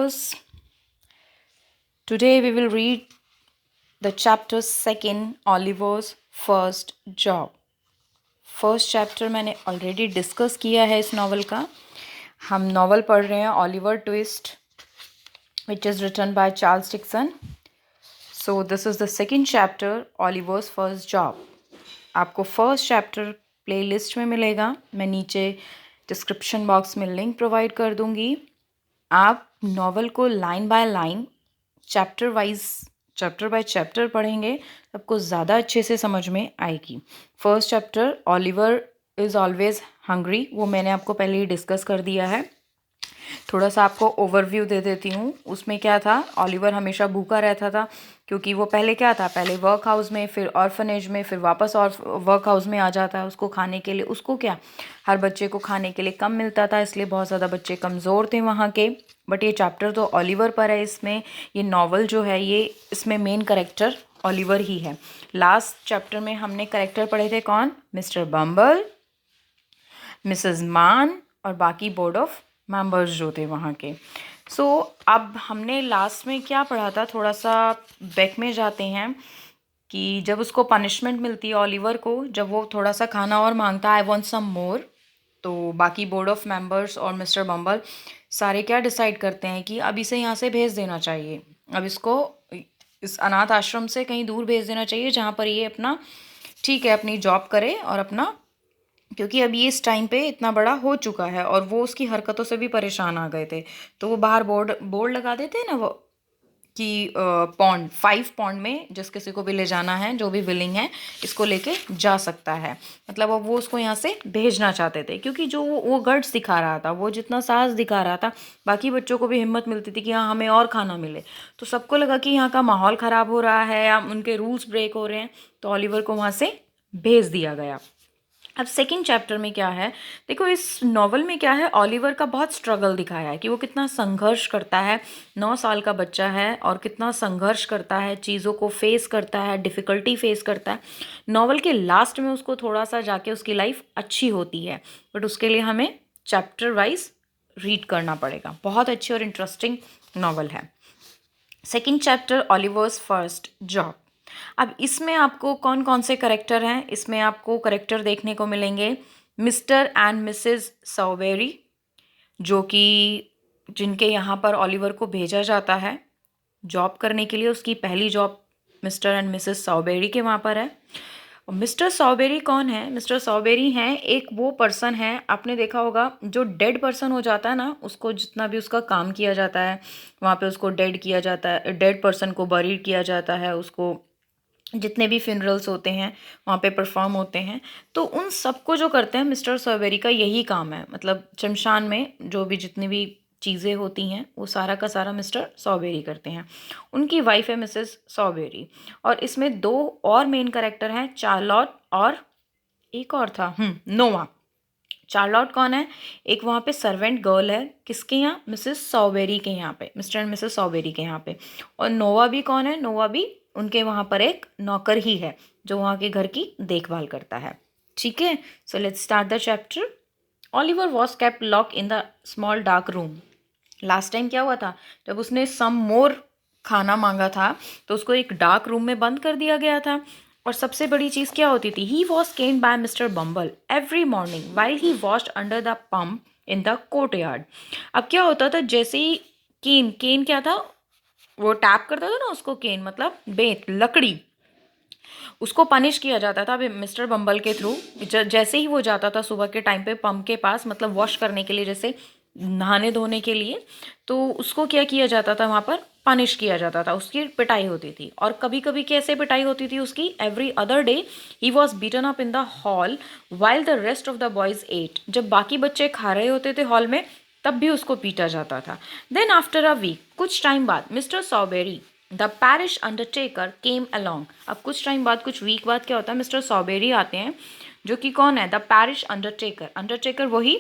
Oliver's. Today we will read the chapter 2, Oliver's First Job. First chapter मैंने already discuss किया है इस novel का. हम नावल पढ़ रहे हैं Oliver Twist, which is written by Charles Dickens. So this is the second chapter, Oliver's first job. आपको फर्स्ट चैप्टर प्लेलिस्ट में मिलेगा. मैं नीचे डिस्क्रिप्शन बॉक्स में लिंक प्रोवाइड कर दूंगी. आप नावल को line by line, chapter by chapter पढ़ेंगे तो आपको ज़्यादा अच्छे से समझ में आएगी. First chapter, Oliver is always hungry, वो मैंने आपको पहले ही डिस्कस कर दिया है. थोड़ा सा आपको ओवरव्यू दे देती हूँ. उसमें क्या था, ऑलिवर हमेशा भूखा रहता था क्योंकि वो पहले क्या था, पहले वर्क हाउस में, फिर ऑर्फनेज में, फिर वापस और वर्क हाउस में आ जाता है. उसको खाने के लिए, उसको क्या, हर बच्चे को खाने के लिए कम मिलता था, इसलिए बहुत ज़्यादा बच्चे कमज़ोर थे वहाँ के. बट ये चैप्टर तो ऑलिवर पर है. इसमें ये नावल जो है, ये इसमें मेन करेक्टर ऑलिवर ही है. लास्ट चैप्टर में हमने करेक्टर पढ़े थे कौन, मिस्टर बम्बल, मिसेस मान और बाकी बोर्ड ऑफ मेंबर्स जो थे वहाँ के. सो अब हमने लास्ट में क्या पढ़ा था, थोड़ा सा बैक में जाते हैं कि जब उसको पनिशमेंट मिलती है ऑलिवर को, जब वो थोड़ा सा खाना और मांगता है, आई वांट सम मोर, तो बाकी बोर्ड ऑफ मेंबर्स और मिस्टर बम्बल सारे क्या डिसाइड करते हैं कि अब इसे यहाँ से भेज देना चाहिए. अब इसको इस अनाथ आश्रम से कहीं दूर भेज देना चाहिए जहाँ पर ये अपना, ठीक है, अपनी जॉब करे और अपना, क्योंकि अब ये इस टाइम पे इतना बड़ा हो चुका है और वो उसकी हरकतों से भी परेशान आ गए थे. तो वो बाहर बोर्ड लगा देते हैं ना वो, कि पॉन्ड 5 पॉन्ड में जिस किसी को भी ले जाना है, जो भी विलिंग है, इसको लेके जा सकता है. मतलब अब वो उसको यहाँ से भेजना चाहते थे क्योंकि जो वो गट्स दिखा रहा था, वो जितना साहस दिखा रहा था, बाकी बच्चों को भी हिम्मत मिलती थी कि हाँ हमें और खाना मिले. तो सबको लगा कि यहाँ का माहौल ख़राब हो रहा है या उनके रूल्स ब्रेक हो रहे हैं, तो ऑलिवर को वहाँ से भेज दिया गया. अब सेकंड चैप्टर में क्या है, देखो इस नॉवल में क्या है, ऑलिवर का बहुत स्ट्रगल दिखाया है कि वो कितना संघर्ष करता है. 9 साल का बच्चा है और कितना संघर्ष करता है, चीज़ों को फेस करता है, डिफ़िकल्टी फेस करता है. नॉवल के लास्ट में उसको थोड़ा सा जाके उसकी लाइफ अच्छी होती है, बट उसके लिए हमें चैप्टर वाइज रीड करना पड़ेगा. बहुत अच्छी और इंटरेस्टिंग नॉवल है. Second chapter, Oliver's first job. अब इसमें आपको कौन कौन से करेक्टर हैं, इसमें आपको करेक्टर देखने को मिलेंगे मिस्टर एंड मिसेस सॉवेरी, जो कि जिनके यहाँ पर ऑलिवर को भेजा जाता है जॉब करने के लिए. उसकी पहली जॉब मिस्टर एंड मिसेस सॉवेरी के वहाँ पर है. मिस्टर सॉवेरी कौन है, मिस्टर सॉवेरी हैं एक वो पर्सन है, आपने देखा होगा जो डेड पर्सन हो जाता है ना, उसको जितना भी उसका काम किया जाता है वहाँ पे उसको डेड किया जाता है, डेड पर्सन को बरीड किया जाता है, उसको जितने भी फ्यूनरल्स होते हैं वहाँ पे परफॉर्म होते हैं, तो उन सबको जो करते हैं मिस्टर सॉवेरी का यही काम है. मतलब शमशान में जो भी जितनी भी चीज़ें होती हैं वो सारा का सारा मिस्टर सॉवेरी करते हैं. उनकी वाइफ है मिसेस सॉवेरी. और इसमें 2 और मेन कैरेक्टर हैं, चार्लॉट और एक और था नोवा. चार्लॉट कौन है, एक वहाँ पे सर्वेंट गर्ल है, किसके यहाँ, मिसेस सॉवेरी के यहाँ पे, मिस्टर एंड मिसेस सॉवेरी के यहाँ पे. और नोवा भी कौन है, नोवा भी उनके वहाँ पर एक नौकर ही है जो वहाँ के घर की देखभाल करता है. ठीक है, so let's start the chapter. Oliver was kept lock in the small dark room. Last time क्या हुआ था, जब उसने सम मोर खाना मांगा था तो उसको एक डार्क रूम में बंद कर दिया गया था. और सबसे बड़ी चीज़ क्या होती थी, he was caned by mister Bumble every morning while he washed under the pump in the courtyard. अब क्या होता था, जैसे ही केन क्या था, वो टैप करता था ना उसको, केन मतलब बेत, लकड़ी, उसको पनिश किया जाता था मिस्टर बम्बल के थ्रू. जैसे ही वो जाता था सुबह के टाइम पे पंप के पास, मतलब वॉश करने के लिए, जैसे नहाने धोने के लिए, तो उसको क्या किया जाता था, वहाँ पर पनिश किया जाता था, उसकी पिटाई होती थी. और कभी कभी कैसे पिटाई होती थी उसकी, every other day he was beaten up in the hall while the rest of the boys ate. जब बाकी बच्चे खा रहे होते थे हॉल में, तब भी उसको पीटा जाता था. देन आफ्टर अ वीक, कुछ टाइम बाद, Mr Sowerberry the parish undertaker came along. अब कुछ टाइम बाद, कुछ वीक बाद क्या होता है, मिस्टर सॉबेरी आते हैं, जो कि कौन है, द पैरिश अंडरटेकर. अंडरटेकर वही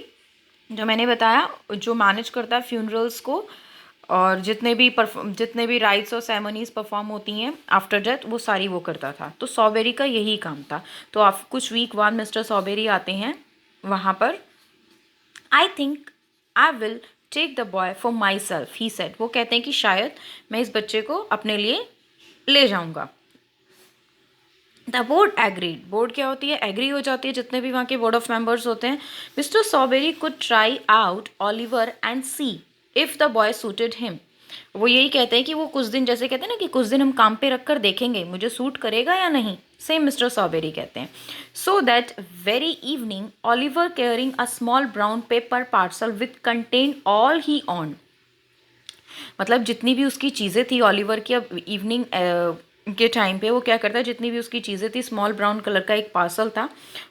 जो मैंने बताया, जो मैनेज करता है फ्यूनरल्स को, और जितने भी राइट्स और सेरेमनीज परफॉर्म होती हैं आफ्टर डेथ, वो सारी वो करता था. तो सॉबेरी का यही काम था. तो आप कुछ वीक बाद मिस्टर सॉबेरी आते हैं वहाँ पर. I think I will take the boy for myself, he said, वो कहते हैं कि शायद मैं इस बच्चे को अपने लिए ले जाऊंगा। द बोर्ड एग्रीड, बोर्ड क्या होती है, एग्री हो जाती है, जितने भी वहाँ के बोर्ड ऑफ मेंबर्स होते हैं। Mr Sowerberry could try out Oliver and see if the boy suited him, वो यही कहते हैं कि वो कुछ दिन, जैसे कहते हैं ना कि कुछ दिन हम काम पे रख कर देखेंगे मुझे सूट करेगा या नहीं, सेम मिस्टर सॉबेरी कहते हैं। So that very evening Oliver carrying a small brown paper parcel with contain all he on, मतलब जितनी भी उसकी चीज़ें थी ऑलिवर की, अब इवनिंग के टाइम पे वो क्या करता है, जितनी भी उसकी चीज़ें थी, स्मॉल ब्राउन कलर का एक पार्सल था,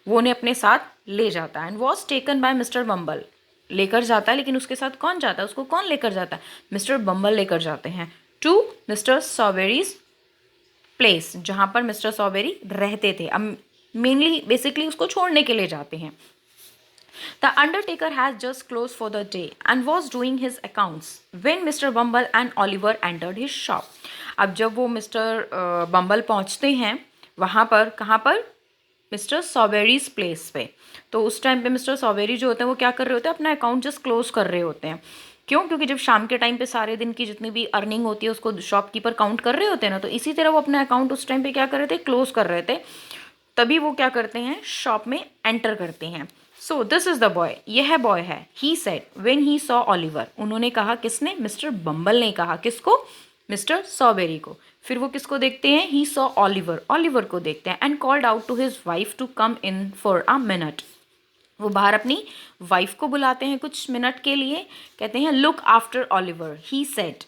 वो उन्हें अपने साथ ले जाता है। And was taken by mister Bumble, लेकर जाता है, लेकिन उसके साथ कौन जाता है, उसको कौन लेकर जाता है, मिस्टर बम्बल लेकर जाते हैं टू मिस्टर सॉबेरीज प्लेस, जहाँ पर मिस्टर सॉबेरी रहते थे। अब मेनली बेसिकली उसको छोड़ने के लिए जाते हैं। The undertaker has just closed for the day and was doing his accounts when Mr. Bumble and Oliver entered his shop. अब जब वो मिस्टर बम्बल पहुंचते हैं वहाँ पर, कहाँ पर, मिस्टर सॉबेरीज प्लेस पे, तो उस टाइम पे मिस्टर सॉबेरी जो होते हैं वो क्या कर रहे होते हैं, अपना अकाउंट जस्ट क्लोज कर रहे होते हैं। क्यों? क्योंकि जब शाम के टाइम पे सारे दिन की जितनी भी अर्निंग होती है उसको शॉपकीपर काउंट कर रहे होते हैं ना, तो इसी तरह वो अपना अकाउंट उस टाइम पे क्या कर रहे थे, क्लोज कर रहे थे। तभी वो क्या करते हैं, शॉप में एंटर करते हैं। So this is the boy, यह बॉय है। He said when he saw Oliver, उन्होंने कहा, किसने, मिस्टर बम्बल ने कहा, किसको, मिस्टर सॉबेरी को। फिर वो किसको देखते हैं, ही सॉ ऑलिवर, ऑलिवर को देखते हैं। And called out to his wife to come in for a minute, वो बाहर अपनी वाइफ को बुलाते हैं कुछ मिनट के लिए, कहते हैं look after Oliver, he said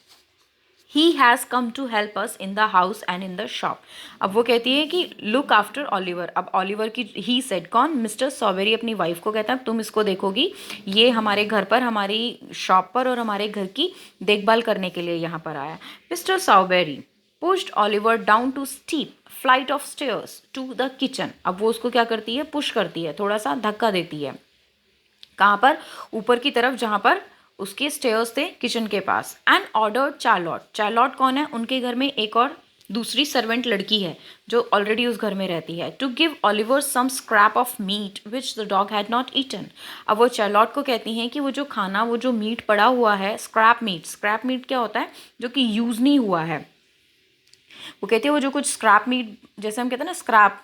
he has come to help us in the house and in the shop. अब वो कहती है कि लुक आफ्टर ऑलिवर, अब ऑलिवर की, ही सेड कौन, मिस्टर सॉबेरी अपनी वाइफ को कहता है तुम इसको देखोगी, ये हमारे घर पर, हमारी शॉप पर और हमारे घर की देखभाल करने के लिए यहाँ पर आया। Mr Sowerberry pushed Oliver down to steep flight of stairs to the kitchen, अब वो उसको क्या करती है, पुश करती है, थोड़ा सा धक्का देती है, कहाँ पर, ऊपर की तरफ, जहाँ पर उसके स्टेयर्स थे किचन के पास। एंड ऑर्डर चार्लॉट, चार्लॉट कौन है, उनके घर में एक और दूसरी सर्वेंट लड़की है जो ऑलरेडी उस घर में रहती है, to give Oliver some scrap of meat which the dog had not eaten. अब वो चार्लॉट को कहती हैं कि वो जो खाना, वो जो मीट पड़ा हुआ है, स्क्रैप मीट, स्क्रैप मीट क्या होता है, जो कि यूज़ नहीं हुआ है, वो कहती है वो जो कुछ स्क्रैप मीट, जैसे हम कहते हैं ना स्क्रैप,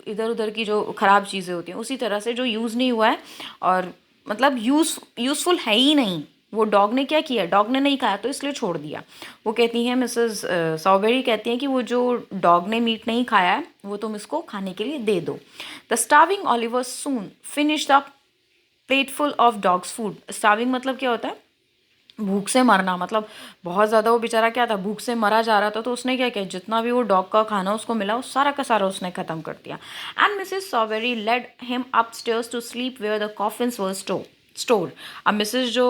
इधर उधर की जो ख़राब चीज़ें होती हैं, उसी तरह से जो यूज़ नहीं हुआ है और मतलब यूज़फुल है ही नहीं, वो डॉग ने क्या किया, डॉग ने नहीं खाया तो इसलिए छोड़ दिया। वो कहती हैं, मिसेस सॉबेरी कहती हैं कि वो जो डॉग ने मीट नहीं खाया है वो तुम इसको खाने के लिए दे दो। The starving Oliver soon finish the plateful of dogs food, starving मतलब क्या होता है, भूख से मरना, मतलब बहुत ज़्यादा वो बेचारा क्या था, भूख से मरा जा रहा था, तो उसने क्या किया, जितना भी वो डॉग का खाना उसको मिला वो सारा का सारा उसने ख़त्म कर दिया। And Mrs Sowerberry led him upstairs to sleep where the coffins were store. अब मिसेस जो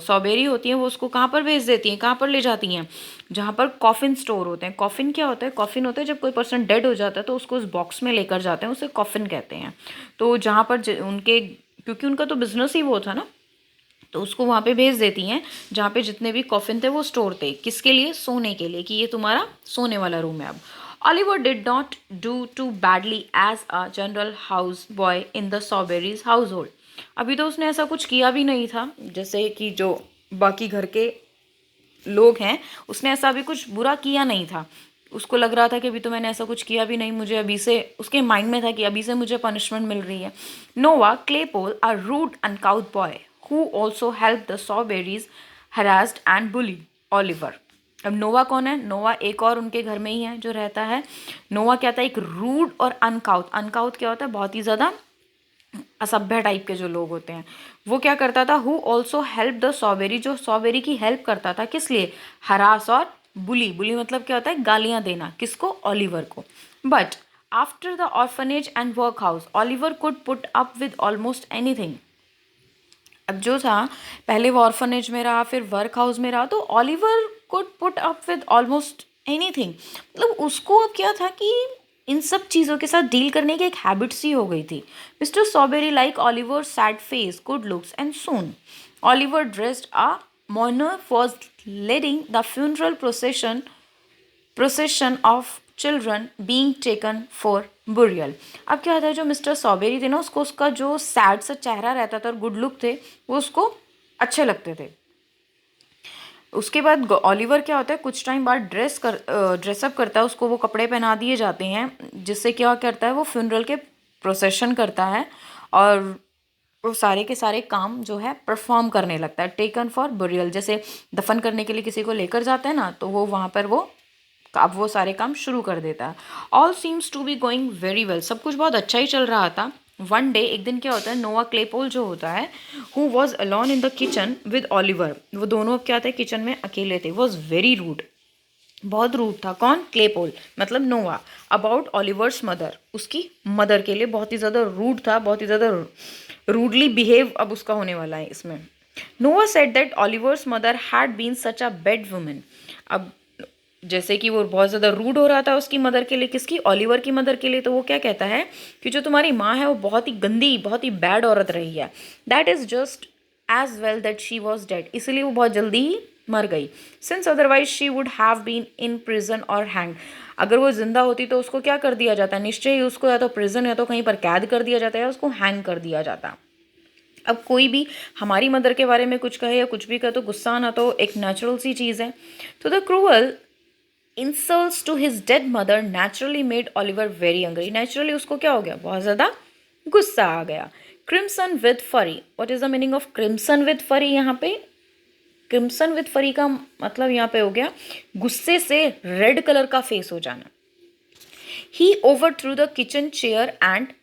सॉबेरी होती हैं वो उसको कहाँ पर भेज देती हैं, कहाँ पर ले जाती हैं, जहाँ पर कॉफिन स्टोर होते हैं। कॉफिन क्या होता है, कॉफिन होता है जब कोई पर्सन डेड हो जाता है तो उसको उस बॉक्स में लेकर जाते हैं, उसे कॉफिन कहते हैं। तो जहाँ पर उनके, क्योंकि उनका तो बिजनेस ही वो था ना, तो उसको वहाँ पे भेज देती हैं जहाँ पे जितने भी कॉफिन थे वो स्टोर थे, किसके लिए, सोने के लिए, कि ये तुम्हारा सोने वाला रूम है। अब Oliver did not do too badly as a general house boy in the Sowerberry's household, अभी तो उसने ऐसा कुछ किया भी नहीं था जैसे कि जो बाकी घर के लोग हैं, उसने ऐसा अभी कुछ बुरा किया नहीं था। उसको लग रहा था कि अभी तो मैंने ऐसा कुछ किया भी नहीं, मुझे अभी से, उसके माइंड में था कि अभी से मुझे पनिशमेंट मिल रही है। Noah Claypole a rude uncouth boy who also helped the Sawberries harassed and bullied Oliver। अब नोवा कौन है, नोवा एक और उनके घर में ही है जो रहता है। नोवा क्या था, एक रूड और अनकाउथ, अनकाउथ क्या होता है, बहुत ही ज़्यादा असभ्य टाइप के जो लोग होते हैं। वो क्या करता था, हु ऑल्सो हेल्प द सॉबेरी, जो सॉबेरी की हेल्प करता था, किस लिए, हरास और बुली, बुली मतलब क्या होता है, गालियाँ देना, किसको, ऑलिवर को। But after the orphanage and work house Oliver could put up with almost anything. अब जो था, पहले वो ऑर्फनेज में रहा, फिर वर्क हाउस में रहा, तो Oliver could put up with almost anything, मतलब उसको अब क्या था कि इन सब चीज़ों के साथ डील करने की एक हैबिट सी हो गई थी। Mr Sowerberry like Oliver sad face, good looks and soon Oliver dressed a mourner was leading the funeral procession of children being taken for burial। अब क्या होता है, जो मिस्टर सॉबेरी थे ना, उसको उसका जो सैड सा चेहरा रहता था और गुड लुक थे वो उसको अच्छे लगते थे। उसके बाद ओलिवर क्या होता है, कुछ टाइम बाद ड्रेसअप करता है, उसको वो कपड़े पहना दिए जाते हैं, जिससे क्या करता है वो फ्यूनरल के प्रोसेशन करता है और वो सारे के सारे काम जो है परफॉर्म करने लगता है। टेकन फॉर बुरियल, जैसे दफन करने के लिए किसी को लेकर जाते हैं ना, तो वो वहाँ पर वो अब वो सारे काम शुरू कर देता है। All seems to be going very well, सब कुछ बहुत अच्छा ही चल रहा था। वन डे, एक दिन क्या होता है, नोआ क्लेपोल जो होता है, who was alone in the kitchen with Oliver, वो दोनों अब क्या थे, किचन में अकेले थे, वॉज वेरी रूड, बहुत रूड था। कौन? क्लेपोल, मतलब नोआ, अबाउट ऑलिवर्स मदर, उसकी मदर के लिए बहुत ही ज़्यादा रूड था, बहुत ही ज़्यादा रूडली बिहेव अब उसका होने वाला है इसमें। Noah said that Oliver's mother had been such a bad woman. अब जैसे कि वो बहुत ज़्यादा रूड हो रहा था उसकी मदर के लिए, किसकी? ऑलिवर की मदर के लिए, तो वो क्या कहता है कि जो तुम्हारी माँ है वो बहुत ही गंदी, बहुत ही बैड औरत रही है। That is just as well that she was dead, इसलिए वो बहुत जल्दी ही मर गई। Since otherwise she would have been in prison और हैंग, अगर वो जिंदा होती तो उसको क्या कर दिया जाता, निश्चय ही उसको या तो प्रिजन या तो कहीं पर कैद कर दिया जाता है या उसको हैंग कर दिया जाता। अब कोई भी हमारी मदर के बारे में कुछ कहे या कुछ भी कहे तो गुस्सा आना तो एक नेचुरल सी चीज़ है। तो the cruel insults to his dead mother naturally made Oliver very angry. Naturally उसको क्या हो गया, बहुत ज़्यादा गुस्सा आ गया। Crimson with fury, what is the meaning of crimson with fury? यहाँ पे crimson with fury का मतलब यहाँ पे हो गया गुस्से से रेड कलर का फेस हो जाना। He overthrew the kitchen chair and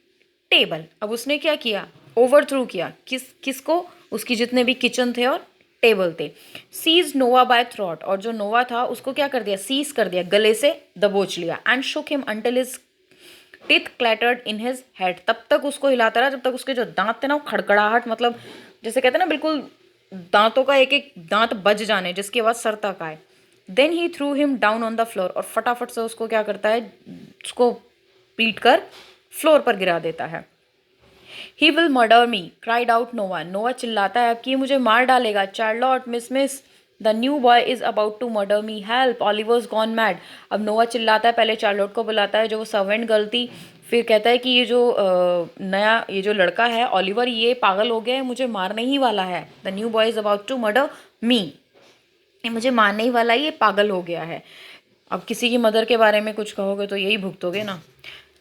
table, अब उसने क्या किया, ओवरथ्रू किया, किसको? उसकी जितने भी किचन थे और टेबल थे। सीज नोवा बाय थ्रॉट, और जो नोवा था उसको क्या कर दिया, सीज कर दिया, गले से दबोच लिया। And shook him until his teeth clattered in his head, तब तक उसको हिलाता रहा जब तक उसके जो दांत थे ना वो खड़खड़ाहट, मतलब जैसे कहते हैं ना बिल्कुल दांतों का एक एक दांत बज जाने जिसकी आवाज सर तक आए। Then he threw him down on the floor, और फटाफट से उसको क्या करता है, उसको पीट कर फ्लोर पर गिरा देता है। He will murder me, cried out Noah, Noah चिल्लाता है अब कि मुझे मार डालेगा। Charlotte, miss the new boy is about to murder me, help, Oliver's gone mad. अब नोवा चिल्लाता है, पहले चार्लोट को बुलाता है जो वो सर्वेंट गर्ल थी, फिर कहता है कि ये जो नया ये जो लड़का है ऑलिवर, ये पागल हो गया है, मुझे मारने ही वाला है। The new boy is about to murder me, ये मुझे मारने ही वाला है, ये पागल हो गया है। अब किसी की मदर के बारे में कुछ कहोगे तो यही भुगतोगे ना।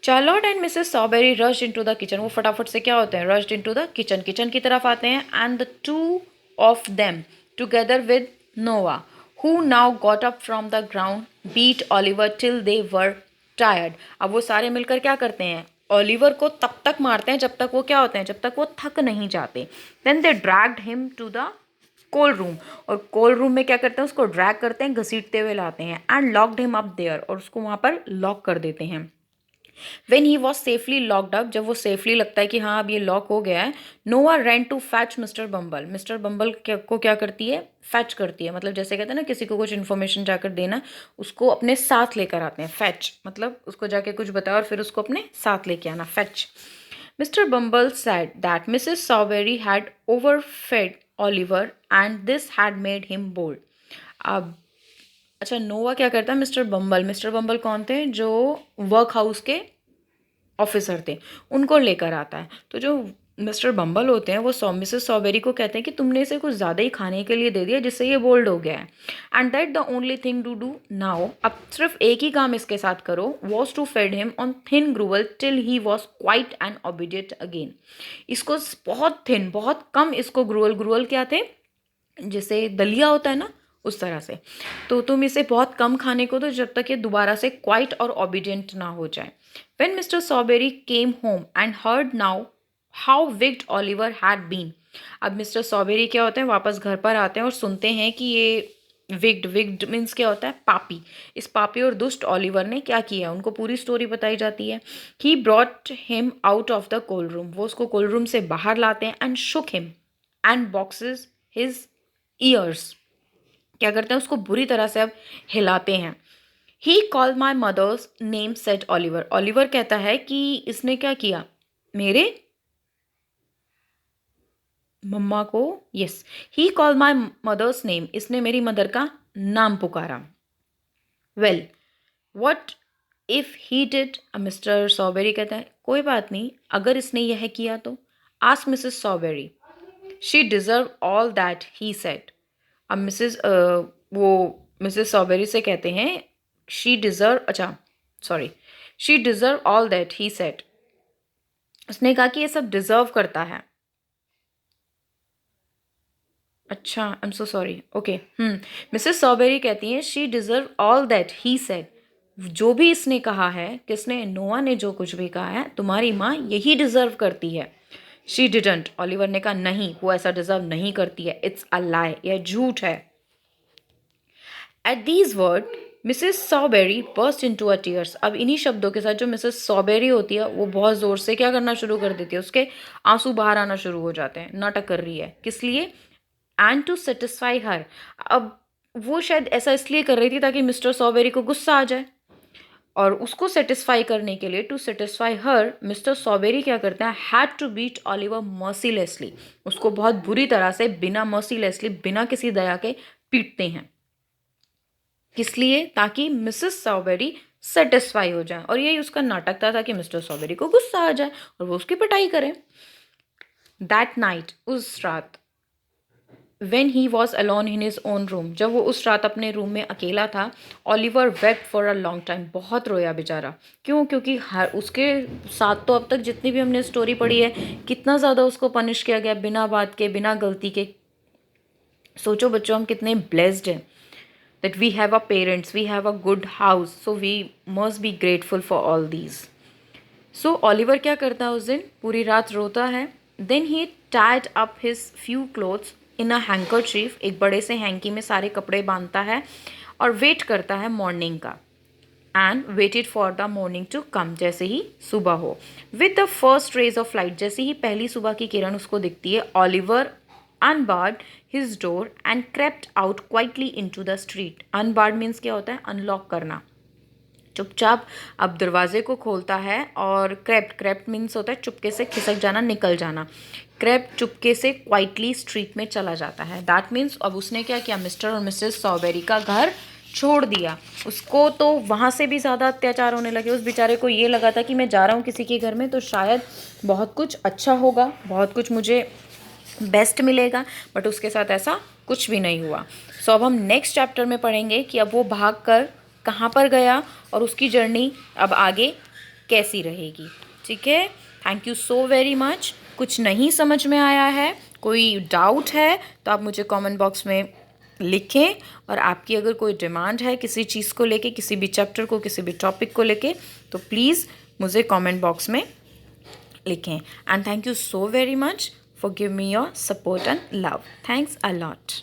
Charlotte and Mrs Sowerberry rushed into the kitchen, वो फटाफट से क्या होते हैं, rushed into the kitchen, kitchen की तरफ आते हैं। And the two of them together with Noah, who now got up from the ground, beat Oliver till they were tired. अब वो सारे मिलकर क्या करते हैं, ऑलिवर को तब तक मारते हैं जब तक वो क्या होते हैं, जब तक वो थक नहीं जाते। Then they dragged him to the cold room, और कोल्ड रूम में क्या करते हैं, उसको ड्रैग करते हैं, घसीटते हुए लाते हैं। And locked him up there, और उसको वहाँ पर लॉक कर देते हैं। When he was safely locked up, जब वो सेफली लगता है कि हाँ अब ये लॉक हो गया है, Noah ran to fetch Mr Bumble, Mr Bumble को क्या करती है, फैच करती है, मतलब जैसे कहते हैं ना किसी को कुछ इन्फॉर्मेशन जाकर देना, उसको अपने साथ लेकर आते हैं। फैच मतलब उसको जाके कुछ बताया और फिर उसको अपने साथ लेके आना, fetch. Mr bumble said that Mrs. Sawberry had overfed Oliver and this had made him bold. अब अच्छा, नोवा क्या करता है, मिस्टर बम्बल कौन थे, जो वर्क हाउस के ऑफिसर थे, उनको लेकर आता है। तो जो मिस्टर बम्बल होते हैं वो मिसेस सॉबेरी को कहते हैं कि तुमने इसे कुछ ज़्यादा ही खाने के लिए दे दिया जिससे ये बोल्ड हो गया है। And that the only thing to do now, अब सिर्फ एक ही काम इसके साथ करो, was to fed him on thin gruel till he was quiet and obedient again. इसको बहुत थिन, बहुत कम इसको ग्रूवल, ग्रूवल क्या थे, जैसे दलिया होता है ना उस तरह से, तो तुम इसे बहुत कम खाने को दो जब तक ये दोबारा से क्वाइट और ओबीडियंट ना हो जाए। When Mr. Sawberry came home and heard now how wicked Oliver had been, अब मिस्टर सॉबेरी क्या होते हैं, वापस घर पर आते हैं और सुनते हैं कि ये विक्ड मीन्स क्या होता है, पापी, इस पापी और दुष्ट ऑलिवर ने क्या किया, उनको पूरी स्टोरी बताई जाती है। He brought him out of the cold room, वो उसको कोल्ड रूम से बाहर लाते हैं। And shook him and boxes his ears, क्या करते हैं, उसको बुरी तरह से अब हिलाते हैं। He call my mother's name said Oliver, Oliver कहता है कि इसने क्या किया, मेरे मम्मा को, yes, he call my mother's name, इसने मेरी मदर का नाम पुकारा। Well what if he did, Mr Sowerberry कहता है कोई बात नहीं अगर इसने यह किया तो। Ask Mrs Sowerberry, she deserve all that he said. अब मिसेस वो मिसेस सॉबेरी से कहते हैं she deserve all that he said. उसने कहा कि ये सब डिजर्व करता है। अच्छा, I am so sorry. Okay, Mrs Sowerberry कहती हैं she deserve all that he said. जो भी इसने कहा है, किसने, नोआ ने जो कुछ भी कहा है, तुम्हारी माँ यही डिजर्व करती है। शी डिडंट, ओलिवर ने कहा नहीं, वो ऐसा डिजर्व नहीं करती है, इट्स अ लाई, यह झूठ है। At these word Mrs Sowerberry burst into a tears. अब इन्हीं शब्दों के साथ जो मिसेस सॉबेरी होती है वो बहुत ज़ोर से क्या करना शुरू कर देती है, उसके आंसू बाहर आना शुरू हो जाते हैं। नाटक कर रही है, किस लिए, एंड टू सेटिस्फाई हर। अब वो शायद ऐसा इसलिए कर रही थी ताकि मिस्टर सॉबेरी को गुस्सा आ जाए, और उसको सेटिस्फाई करने के लिए, to satisfy her, mister Sowerberry क्या करते हैं, had to beat Oliver mercilessly. उसको बहुत बुरी तरह से, बिना मर्सीलेसली, बिना किसी दया के पीटते हैं। किस लिए, ताकि मिसेस सॉबेरी सेटिस्फाई हो जाए। और यही उसका नाटक था कि मिस्टर सॉबेरी को गुस्सा आ जाए और वो उसकी पिटाई करें। दैट नाइट, उस रात, when he was alone in his own room, जब वो उस रात अपने रूम में अकेला था, Oliver wept for a long time, बहुत रोया बेचारा। क्यों, क्योंकि हर उसके साथ तो अब तक जितनी भी हमने स्टोरी पढ़ी है, कितना ज़्यादा उसको पनिश किया गया बिना बात के, बिना गलती के। सोचो बच्चों, हम कितने ब्लेस्ड हैं that we have a parents, we have a good house, so we must be grateful for all these. So Oliver क्या करता है उस दिन, पूरी रात रोता है। Then he tied up his few clothes in a handkerchief, एक बड़े से हैंकी में सारे कपड़े बांधता है और वेट करता है मॉर्निंग का। And waited for the morning to come, जैसे ही सुबह हो। With the first rays of light, जैसे ही पहली सुबह की किरण उसको दिखती है, Oliver unbarred his door and crept out quietly into the street. Unbarred means क्या होता है, अनलॉक करना। चुपचाप अब दरवाजे को खोलता है, और क्रेप्ट मीन्स होता है चुपके से खिसक जाना, निकल जाना। क्रेप्ट चुपके से क्वाइटली स्ट्रीट में चला जाता है। दैट मीन्स अब उसने क्या किया, मिस्टर और मिसेस सॉबेरी का घर छोड़ दिया। उसको तो वहाँ से भी ज़्यादा अत्याचार होने लगे। उस बेचारे को ये लगा था कि मैं जा रहा हूँ किसी के घर में तो शायद बहुत कुछ अच्छा होगा, बहुत कुछ मुझे बेस्ट मिलेगा, बट उसके साथ ऐसा कुछ भी नहीं हुआ। सो अब हम नेक्स्ट चैप्टर में पढ़ेंगे कि अब वो भाग कर कहाँ पर गया और उसकी जर्नी अब आगे कैसी रहेगी। ठीक है, thank you so very much. कुछ नहीं समझ में आया है, कोई डाउट है तो आप मुझे कमेंट बॉक्स में लिखें, और आपकी अगर कोई डिमांड है किसी चीज़ को लेके, किसी भी चैप्टर को, किसी भी टॉपिक को लेके, तो प्लीज़ मुझे कमेंट बॉक्स में लिखें। And thank you so very much for giving me your support and love. Thanks a lot.